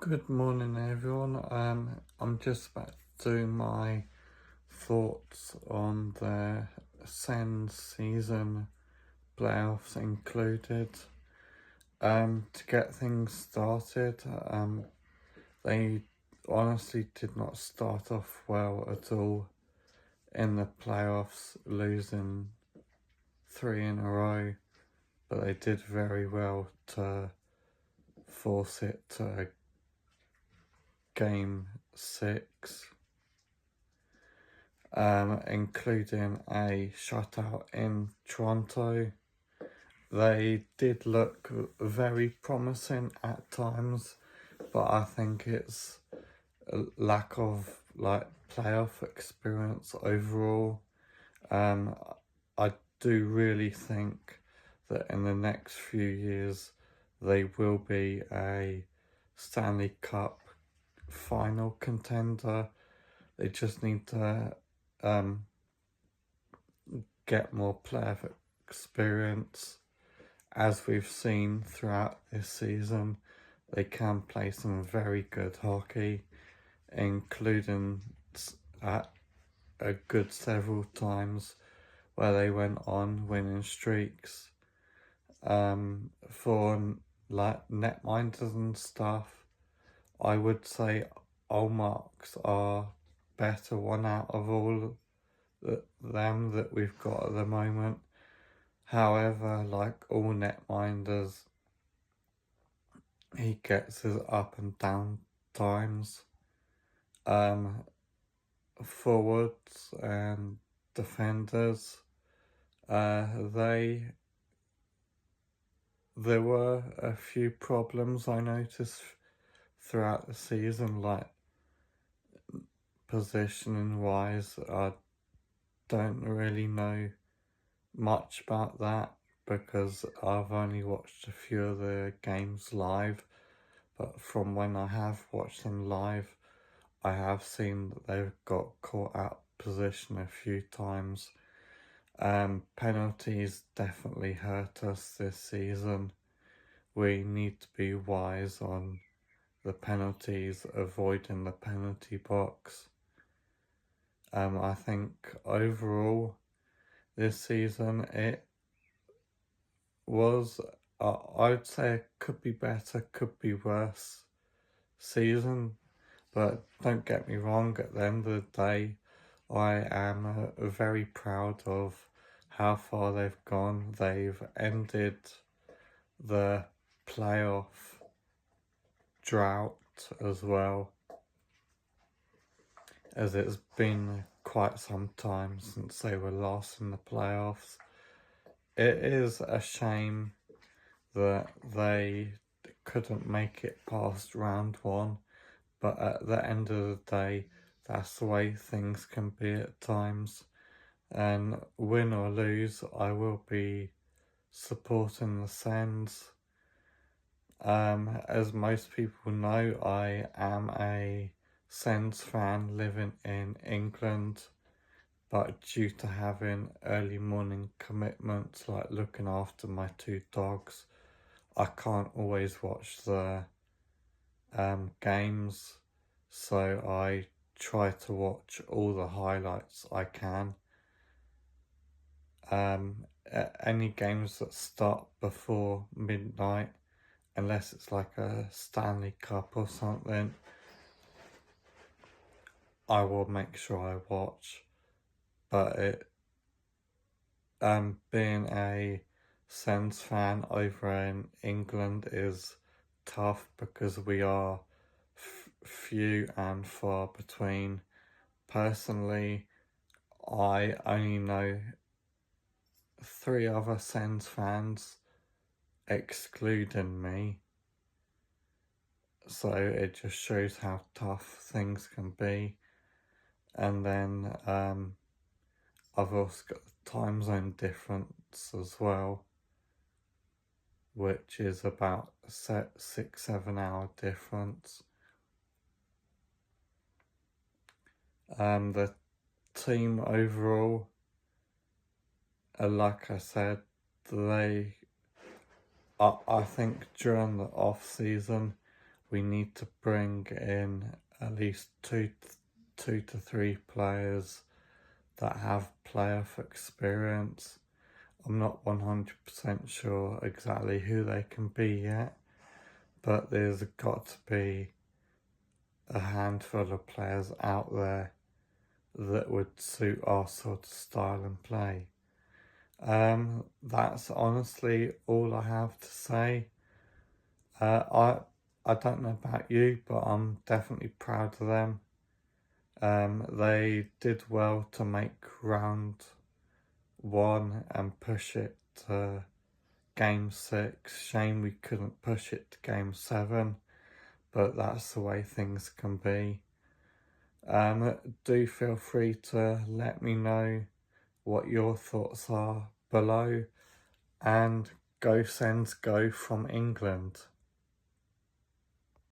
Good morning, everyone. I'm just about to do my thoughts on the Sens season, playoffs included. To get things started, they honestly did not start off well at all in the playoffs, losing three in a row, but they did very well to force it to game 6. Including a shutout in Toronto. They did look very promising at times, but I think it's a lack of playoff experience overall. I do really think that in the next few years they will be a Stanley Cup final contender. They just need to get more player experience. As we've seen throughout this season, they can play some very good hockey, including at a good several times where they went on winning streaks. For netminders and stuff, I would say Olmarks are better one out of all them that we've got at the moment. However, like all netminders, he gets his up and down times. Forwards and defenders, there were a few problems I noticed throughout the season, like positioning wise. I don't really know much about that because I've only watched a few of the games live, but from when I have watched them live, I have seen that they've got caught out position a few times. Penalties definitely hurt us this season. We need to be wise on the penalties, avoiding the penalty box. I think overall this season it was, I'd say it could be better, could be worse season, but don't get me wrong, at the end of the day, I am very proud of how far they've gone. They've ended the playoff drought as well, as it's been quite some time since they were last in the playoffs. It is a shame that they couldn't make it past round 1, but at the end of the day, that's the way things can be at times. And win or lose, I will be supporting the Sens. As most people know, I am a Sens fan living in England, but due to having early morning commitments like looking after my 2 dogs, I can't always watch the games, so I try to watch all the highlights I can. Any games that start before midnight, unless it's like a Stanley Cup or something, I will make sure I watch. But being a Sens fan over in England is tough because we are few and far between. Personally, I only know 3 other Sens fans, excluding me, so it just shows how tough things can be. And then I've also got the time zone difference as well, which is about a 6-7 hour difference. The team overall, like I said, I think during the off season we need to bring in at least two to three players that have playoff experience. I'm not 100% sure exactly who they can be yet, but there's got to be a handful of players out there that would suit our sort of style and play. That's honestly all I have to say. I don't know about you, but I'm definitely proud of them. They did well to make round one and push it to game 6. Shame we couldn't push it to game 7, but that's the way things can be. Do feel free to let me know what your thoughts are below, and go Sens, go from England.